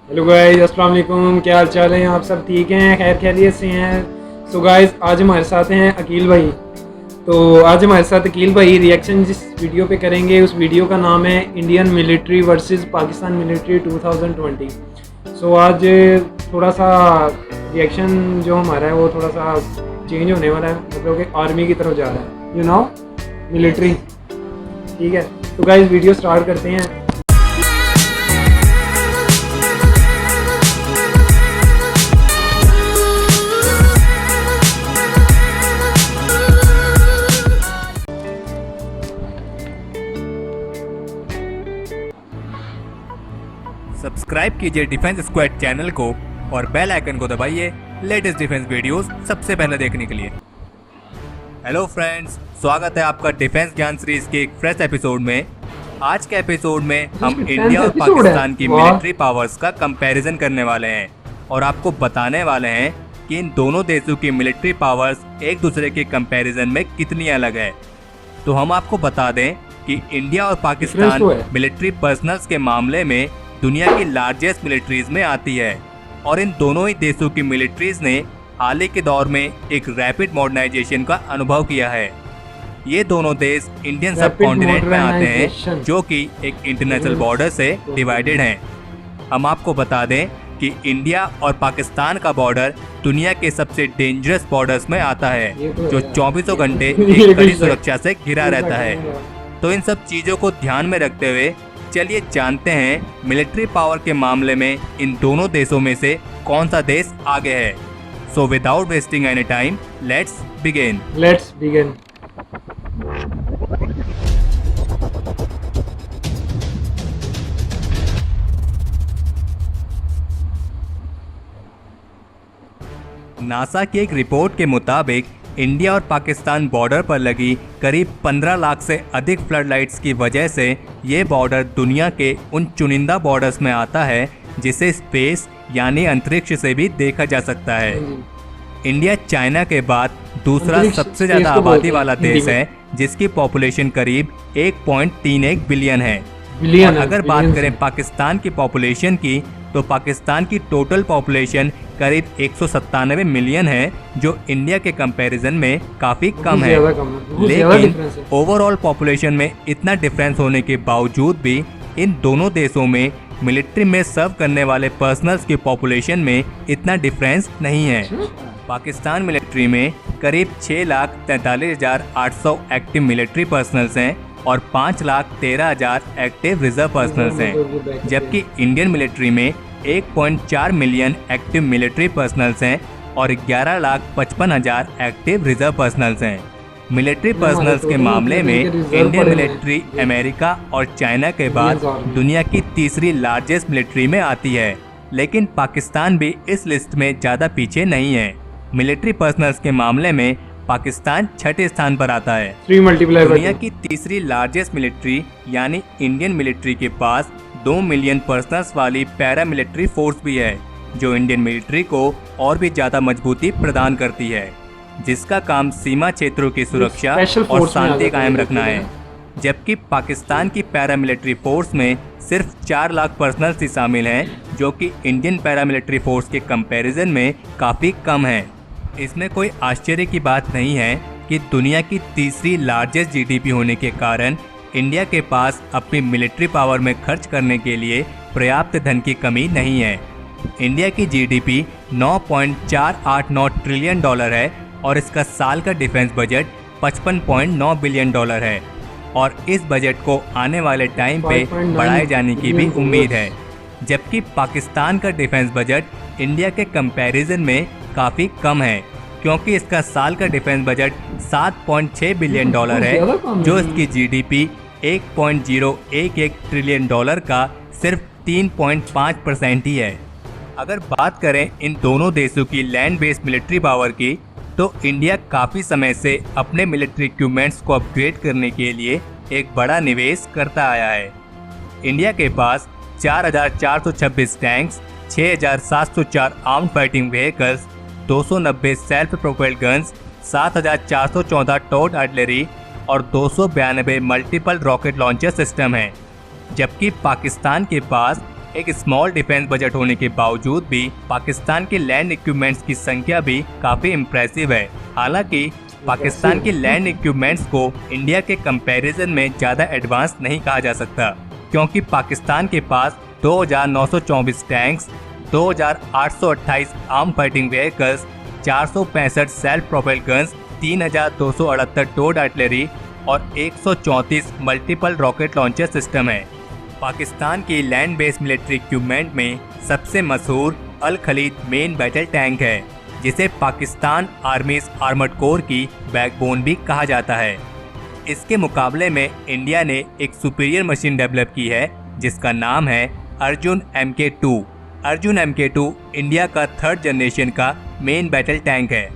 Hello guys, अस्सलाम वालेकुम। क्या हाल चाल है? आप सब ठीक हैं, खैर खैरियत से हैं? सो गाइस, आज हमारे साथ हैं अकील भाई। तो आज हमारे साथ अकील भाई रिएक्शन जिस वीडियो पे करेंगे, उस वीडियो का नाम है Indian military versus Pakistan military 2020। सो आज थोड़ा सा रिएक्शन जो हमारा है वो थोड़ा सा चेंज होने वाला है, मतलब कि आर्मी की तरफ जा रहा है, यू नो, मिलिट्री। ठीक है, तो गाइस वीडियो स्टार्ट करते हैं। सब्सक्राइब कीजिए डिफेंस स्क्वाड चैनल को और बेल आइकन को दबाइए लेटेस्ट डिफेंस वीडियोस सबसे पहले देखने के लिए। हेलो फ्रेंड्स, स्वागत है आपका डिफेंस ज्ञान सीरीज के एक फ्रेश एपिसोड में। आज के एपिसोड में हम इंडिया और पाकिस्तान की मिलिट्री पावर्स का कंपैरिजन करने वाले हैं और आपको बताने वाले हैं कि इन दोनों देशों की मिलिट्री पावर्स एक दूसरे के कंपैरिजन में कितनी अलग है। तो हम आपको बता दें कि इंडिया और पाकिस्तान मिलिट्री पर्सनल्स के मामले में दुनिया की लार्जेस्ट मिलिट्रीज में आती है और इन दोनों ही देशों की मिलिट्रीज ने हाल ही के दौर में एक रैपिड मॉडर्नाइजेशन का अनुभव किया है। ये दोनों देश इंडियन सब कॉन्टिनेंट में आते हैं जो कि एक इंटरनेशनल बॉर्डर से डिवाइडेड हैं। हम आपको बता दें कि इंडिया और पाकिस्तान का बॉर्डर दुनिया के सबसे डेंजरस बॉर्डर्स में आता है, जो 24 घंटे एक कड़ी सुरक्षा से घिरा रहता है। तो इन सब चीजों को ध्यान में रखते हुए चलिए जानते हैं मिलिट्री पावर के मामले में इन दोनों देशों में से कौन सा देश आगे है। So without wasting any time, let's begin. NASA की एक रिपोर्ट के मुताबिक इंडिया और पाकिस्तान बॉर्डर पर लगी करीब 15 लाख से अधिक फ्लड लाइट्स की वजह से ये बॉर्डर दुनिया के उन चुनिंदा बॉर्डर्स में आता है जिसे स्पेस यानी अंतरिक्ष से भी देखा जा सकता है। इंडिया चाइना के बाद दूसरा सबसे ज्यादा आबादी वाला देश है, जिसकी पॉपुलेशन करीब 1.31 बिलियन है। और अगर बात करें पाकिस्तान की पॉपुलेशन की, तो पाकिस्तान की टोटल पॉपुलेशन करीब 197 मिलियन है, जो इंडिया के कंपैरिजन में काफी कम है। लेकिन ओवरऑल पॉपुलेशन में इतना डिफरेंस होने के बावजूद भी इन दोनों देशों में मिलिट्री में सर्व करने वाले पर्सनल्स की पॉपुलेशन में इतना डिफरेंस नहीं है। पाकिस्तान मिलिट्री में करीब 6,43,800 एक्टिव मिलिट्री पर्सनल्स हैं और 5,13,000 एक्टिव रिजर्व पर्सनल्स हैं, जबकि इंडियन मिलिट्री में 1.4 मिलियन एक्टिव मिलिट्री पर्सनल्स हैं और 11,55,000 एक्टिव रिजर्व पर्सनल्स हैं। मिलिट्री पर्सनल्स के मामले में इंडियन मिलिट्री अमेरिका और चाइना के बाद दुनिया की तीसरी लार्जेस्ट मिलिट्री में आती है, लेकिन पाकिस्तान भी इस लिस्ट में ज़्यादा पीछे नहीं है। मिलिट्री पर्सनल्स के मामले में पाकिस्तान छठे स्थान पर आता है। दुनिया की तीसरी लार्जेस्ट मिलिट्री यानी इंडियन मिलिट्री के पास 2 मिलियन पर्सनल्स वाली पैरा मिलिट्री फोर्स भी है, जो इंडियन मिलिट्री को और भी ज्यादा मजबूती प्रदान करती है, जिसका काम सीमा क्षेत्रों की सुरक्षा और शांति कायम रखना है। जबकि पाकिस्तान की पैरा मिलिट्री फोर्स में सिर्फ 4 लाख पर्सनल्स ही शामिल हैं, जो कि इंडियन पैरा मिलिट्री फोर्स के कंपैरिजन में काफ़ी कम है। इसमें कोई आश्चर्य की बात नहीं है कि दुनिया की तीसरी लार्जेस्ट जीडीपी होने के कारण इंडिया के पास अपनी मिलिट्री पावर में खर्च करने के लिए पर्याप्त धन की कमी नहीं है। इंडिया की जीडीपी 9.489 ट्रिलियन डॉलर है और इसका साल का डिफेंस बजट 55.9 बिलियन डॉलर है और इस बजट को आने वाले टाइम पे बढ़ाए जाने की भी उम्मीद है। जबकि पाकिस्तान का डिफेंस बजट इंडिया के कंपैरिजन में काफ़ी कम है, क्योंकि इसका साल का डिफेंस बजट 7.6 बिलियन डॉलर है, जो इसकी जीडीपी 1.011 ट्रिलियन डॉलर का सिर्फ 3.5% ही है। अगर बात करें इन दोनों देशों की लैंड बेस्ड मिलिट्री पावर की, तो इंडिया काफ़ी समय से अपने मिलिट्री इक्विपमेंट्स को अपग्रेड करने के लिए एक बड़ा निवेश करता आया है। इंडिया के पास 4,426 tanks, 6,704 armed fighting vehicles, 290 self propelled guns, 7,414 towed artillery और 292 मल्टीपल रॉकेट लॉन्चर सिस्टम हैं। जबकि पाकिस्तान के पास एक स्मॉल डिफेंस बजट होने के बावजूद भी पाकिस्तान के लैंड इक्विपमेंट्स की संख्या भी काफी इम्प्रेसिव है। हालांकि पाकिस्तान के लैंड इक्विपमेंट्स को इंडिया के कंपैरिजन में ज्यादा एडवांस नहीं कहा जा सकता, क्योंकि पाकिस्तान के पास 2,924 tanks, 2,828 arm fighting vehicles, 465 self propel guns, 3,268 towed artillery और 134 मल्टीपल रॉकेट लॉन्चर सिस्टम है। पाकिस्तान की लैंड बेस्ड मिलिट्री इक्विपमेंट में सबसे मशहूर अल खलीद मेन बैटल टैंक है, जिसे पाकिस्तान आर्मीज आर्मर्ड कोर की बैकबोन भी कहा जाता है। इसके मुकाबले में इंडिया ने एक सुपीरियर मशीन डेवलप की है जिसका नाम है Arjun MK2। Arjun MK2 India का 3rd जनरेशन का मेन बैटल टैंक है।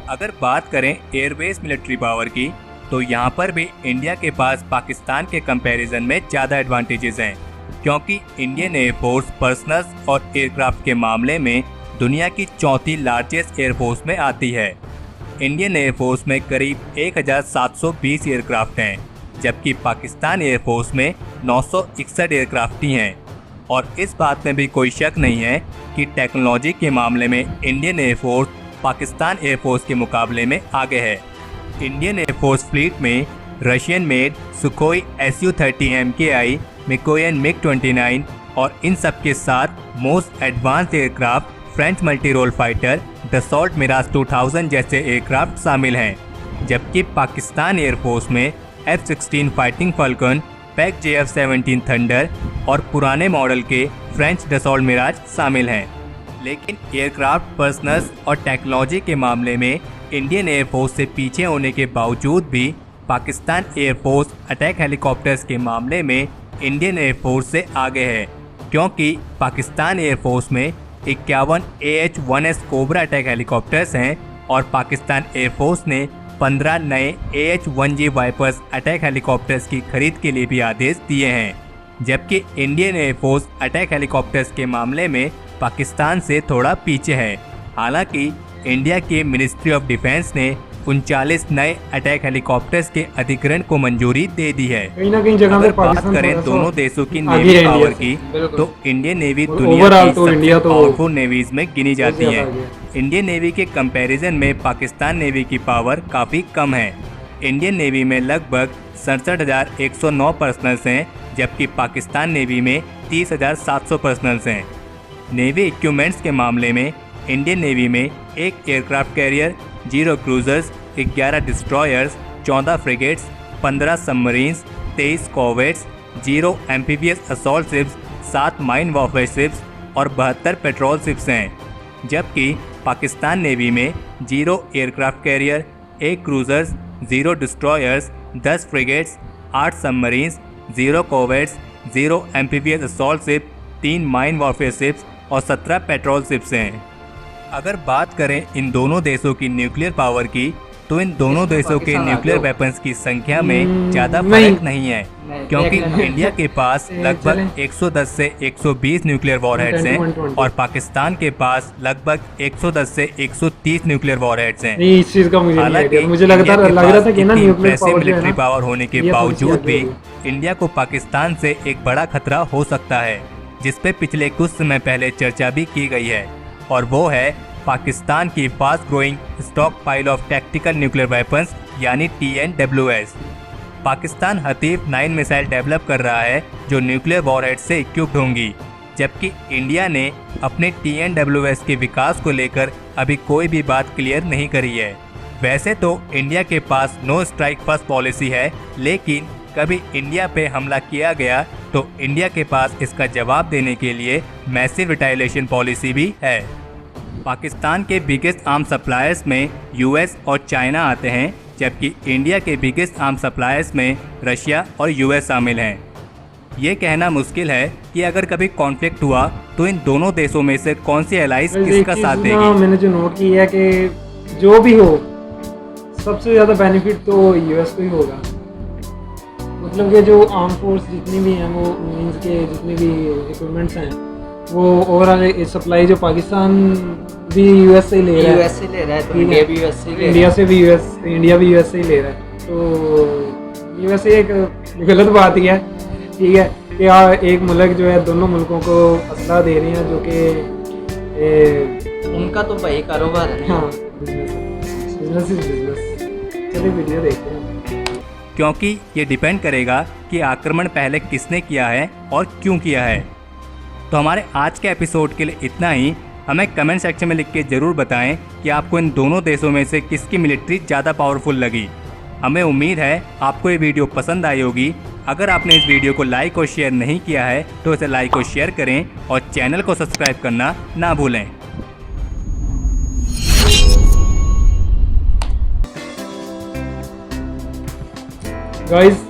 अगर बात करें एयरबेस मिलिट्री पावर की, तो यहाँ पर भी इंडिया के पास पाकिस्तान के कंपैरिजन में ज़्यादा एडवांटेजेस हैं, क्योंकि इंडियन एयरफोर्स पर्सनल्स और एयरक्राफ्ट के मामले में दुनिया की 4थी लार्जेस्ट एयरफोर्स में आती है। इंडियन एयरफोर्स में करीब 1,720 एयरक्राफ्ट हैं, जबकि पाकिस्तान एयरफोर्स में 961 एयरक्राफ्ट ही हैं। और इस बात में भी कोई शक नहीं है कि टेक्नोलॉजी के मामले में इंडियन एयरफोर्स पाकिस्तान एयरफोर्स के मुकाबले में आगे है। इंडियन एयरफोर्स फ्लीट में Russian made Sukhoi Su-30 MKI, Mikoyan MiG-29 और इन सब के साथ most advanced aircraft French multi role fighter Dassault Mirage 2000 जैसे एयरक्राफ्ट शामिल हैं। जबकि पाकिस्तान एयरफोर्स में F-16 fighting falcon, pack JF-17 thunder और पुराने मॉडल के फ्रेंच डसॉल्ट मिराज शामिल हैं। लेकिन एयरक्राफ्ट पर्सनल्स और टेक्नोलॉजी के मामले में इंडियन एयरफोर्स से पीछे होने के बावजूद भी पाकिस्तान एयरफोर्स अटैक हेलीकॉप्टर्स के मामले में इंडियन एयरफोर्स से आगे है, क्योंकि पाकिस्तान एयरफोर्स में 51 AH-1S कोबरा अटैक हेलीकॉप्टर्स हैं और पाकिस्तान एयरफोर्स ने 15 नए AH-1G वाइपर्स अटैक हेलीकॉप्टर्स की खरीद के लिए भी आदेश दिए हैं। जबकि इंडियन एयरफोर्स अटैक हेलीकॉप्टर्स के मामले में पाकिस्तान से थोड़ा पीछे है। हालांकि इंडिया की मिनिस्ट्री ऑफ डिफेंस ने 39 नए अटैक हेलीकॉप्टर्स के अधिग्रहण को मंजूरी दे दी है। कहीं ना कहीं जगह अगर पे बात करें दोनों देशों की नेवी पावर की, तो इंडियन नेवी दुनिया की सबसे पावरफुल नेवीज में गिनी जाती है। इंडियन नेवी के कंपैरिजन में पाकिस्तान नेवी की पावर काफ़ी कम है। इंडियन नेवी में लगभग 67,109 पर्सनल्स हैं, जबकि पाकिस्तान नेवी में 30,700 पर्सनल्स हैं। नेवी इक्विपमेंट्स के मामले में इंडियन नेवी में 1 aircraft carrier, 0 cruisers, 11 destroyers, 14 frigates, 15 submarines, 23 corvettes, 0 amphibious assault ships, 7 mine warfare ships और 72 पेट्रोल शिप्स हैं। जबकि पाकिस्तान नेवी में 0 aircraft carrier, 1 cruisers, 0 destroyers, 10 frigates, 8 submarines, 0 corvettes, 0 amphibious assault ship, 3 mine warfare ships और 17 petrol ships हैं। अगर बात करें इन दोनों देशों की न्यूक्लियर पावर की, तो इन दोनों देशों के न्यूक्लियर वेपन्स की संख्या में ज़्यादा फर्क नहीं है, क्योंकि इंडिया के पास लगभग 110 से 120 न्यूक्लियर वॉरहेड्स हैं और पाकिस्तान के पास लगभग 110 से 130 न्यूक्लियर वॉरहेड्स हैं। हालांकि मुझे लग रहा था कि ना इम्प्रेसिव मिलिट्री पावर होने के बावजूद भी इंडिया को पाकिस्तान से एक बड़ा खतरा हो सकता है, जिस पे पिछले कुछ समय पहले चर्चा भी की गई है, और वो है पाकिस्तान की fast growing stock pile of tactical nuclear weapons यानी TNWS। पाकिस्तान हतीफ 9 मिसाइल डेवलप कर रहा है जो न्यूक्लियर वॉरहेड से इक्विप्ड होंगी, जबकि इंडिया ने अपने TNWS के विकास को लेकर अभी कोई भी बात क्लियर नहीं करी है। वैसे तो इंडिया के पास नो स्ट्राइक फर्स्ट पॉलिसी है, लेकिन कभी इंडिया पे हमला किया गया तो इंडिया के पास इसका जवाब देने के लिए मैसिव रिटालिएशन पॉलिसी भी है। पाकिस्तान के बिगेस्ट आर्म सप्लायर्स में US और चाइना आते हैं, जबकि इंडिया के बिगेस्ट आर्म सप्लायर्स में रशिया और US शामिल हैं। ये कहना मुश्किल है कि अगर कभी कॉन्फ्लिक्ट हुआ तो इन दोनों देशों में से कौन सी एलाइज किसका साथ देगी। मैंने जो नोट किया है कि जो भी हो सबसे ज़्यादा बेनिफिट तो US को ही होगा। मतलब कि जो आर्म फोर्स जितनी भी हैं, वो मीन्स के जितने भी इक्विपमेंट्स हैं, वो ओवरऑल सप्लाई जो पाकिस्तान भी US से ले रहा है, तो इंडिया भी US से इंडिया भी US से ही ले रहा है। तो USA एक गलत बात ही है, ठीक है। क्या एक मुल्क जो है दोनों मुल्कों को असला दे रहे हैं, जो कि उनका तो भाई कारोबार है ना। हाँ बिजनेस इज बिजनेस। चलिए वीडियो देखते हैं। क्योंकि ये डिपेंड करेगा कि आक्रमण पहले किसने किया है और क्यों किया है। तो हमारे आज के एपिसोड के लिए इतना ही। हमें कमेंट सेक्शन में लिख के ज़रूर बताएं कि आपको इन दोनों देशों में से किसकी मिलिट्री ज़्यादा पावरफुल लगी। हमें उम्मीद है आपको ये वीडियो पसंद आई होगी। अगर आपने इस वीडियो को लाइक और शेयर नहीं किया है तो इसे लाइक और शेयर करें और चैनल को सब्सक्राइब करना ना भूलें। गाइस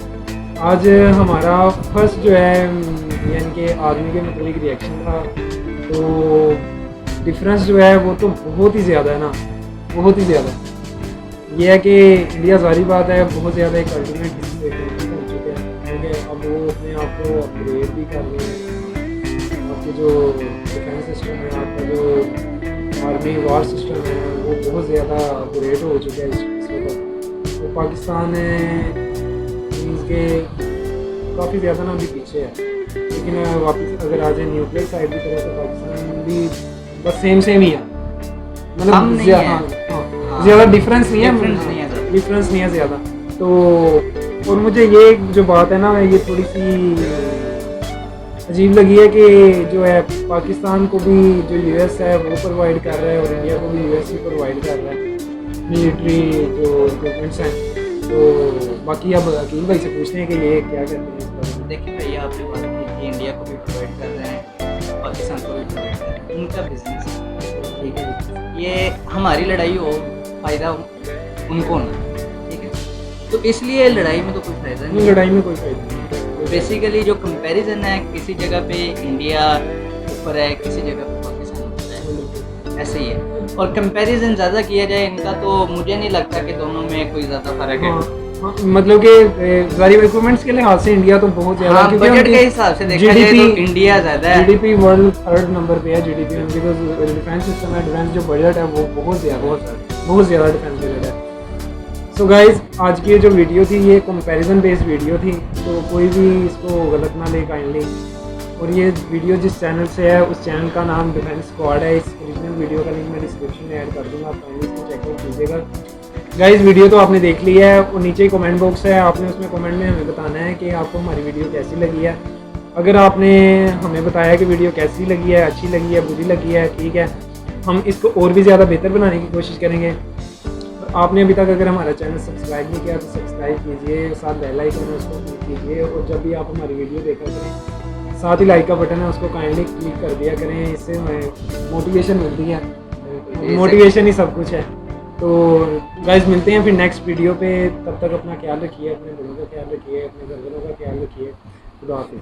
आज हमारा फर्स्ट जो है यानी कि आर्मी के मतलब रिएक्शन था। तो डिफरेंस जो है वो तो बहुत ही ज़्यादा है ना, बहुत ही ज़्यादा। ये है कि इंडिया ज़ाहिर बात है बहुत ज़्यादा एक अल्टीमेट कंट्री बन चुके हैं, ठीक है। अब वो अपने आप को अपग्रेड भी कर रहे हैं। आपके जो डिफेंस सिस्टम है, आपका जो आर्मी वार सिस्टम है वो बहुत ज़्यादा अपग्रेड हो चुका है इस वक्त। तो पाकिस्तान के काफ़ी ज़्यादा ना अभी पीछे है, लेकिन वापस अगर आ जाए न्यूक्लियर साइड की तरफ तो पाकिस्तान भी बस सेम ही है। मतलब ज़्यादा डिफरेंस नहीं है, डिफरेंस नहीं है ज़्यादा। तो और मुझे ये जो बात है ना ये थोड़ी सी अजीब लगी है कि जो है पाकिस्तान को भी जो यूएस है वो प्रोवाइड कर रहा है और इंडिया को भी यूएस ही प्रोवाइड कर रहा है मिलिट्री जो इक्विपमेंट्स हैं। तो बाकी अब अकील भाई से पूछते हैं कि ये क्या कहते हैं इस बारे में। देखिए भैया आपने बात की कि इंडिया को भी प्रोवाइड कर रहे हैं, पाकिस्तान को भी प्रोवाइड कर रहे हैं, उनका बिजनेस है, ठीक है। ये हमारी लड़ाई हो फ़ायदा उनको ना, ठीक है। तो इसलिए लड़ाई में तो कोई फ़ायदा नहीं, लड़ाई में कोई फ़ायदा नहीं। बेसिकली जो कंपैरिजन है किसी जगह पे इंडिया ऊपर है, किसी जगह पे पाकिस्तान ऊपर है, ऐसे ही है। और कंपैरिजन ज़्यादा किया जाए इनका तो मुझे नहीं लगता कि दोनों में कोई ज़्यादा फर्क है। हाँ, मतलब कि ज़ाहिर इक्विपमेंट्स के लिहाज से इंडिया तो बहुत ज़्यादा, हाँ, बजट के हिसाब से देखा जाए तो इंडिया ज़्यादा है। जीडीपी वर्ल्ड 3rd नंबर पे है जीडीपी में, बिकॉज डिफेंस सिस्टम है, डिफेंस जो बजट है वो बहुत ज़्यादा डिफेंस बजट है। सो गाइज आज की जो वीडियो थी ये कंपैरिजन बेस्ड वीडियो थी, तो कोई भी इसको गलत ना ले काइंडली। और ये वीडियो जिस चैनल से है उस चैनल का नाम डिफेंस स्क्वाड है। इस ओरिजिनल वीडियो का लिंक मैं डिस्क्रिप्शन में ऐड कर दूँगा, आप काइंडली इसको चेकआउट कीजिएगा। गाइस वीडियो तो आपने देख ली है और नीचे कमेंट बॉक्स है, आपने उसमें कमेंट में हमें बताना है कि आपको हमारी वीडियो कैसी लगी है। अगर आपने हमें बताया कि वीडियो कैसी लगी है, अच्छी लगी है, बुरी लगी है, ठीक है, हम इसको और भी ज़्यादा बेहतर बनाने की कोशिश करेंगे। आपने अभी तक अगर हमारा चैनल सब्सक्राइब नहीं किया तो सब्सक्राइब कीजिए, साथ बेल आइकन है उसको क्लिक कीजिए और जब भी आप हमारी वीडियो देखा करें साथ ही लाइक का बटन है उसको काइंडली क्लिक कर दिया करें। इससे हमें मोटिवेशन मिलती है, मोटिवेशन ही सब कुछ है। तो गाइस मिलते हैं फिर नेक्स्ट वीडियो पे, तब तक अपना ख्याल रखिए, अपने बड़ों का ख्याल रखिए, अपने घर वालों का ख्याल रखिए। खुदा हाफिज़।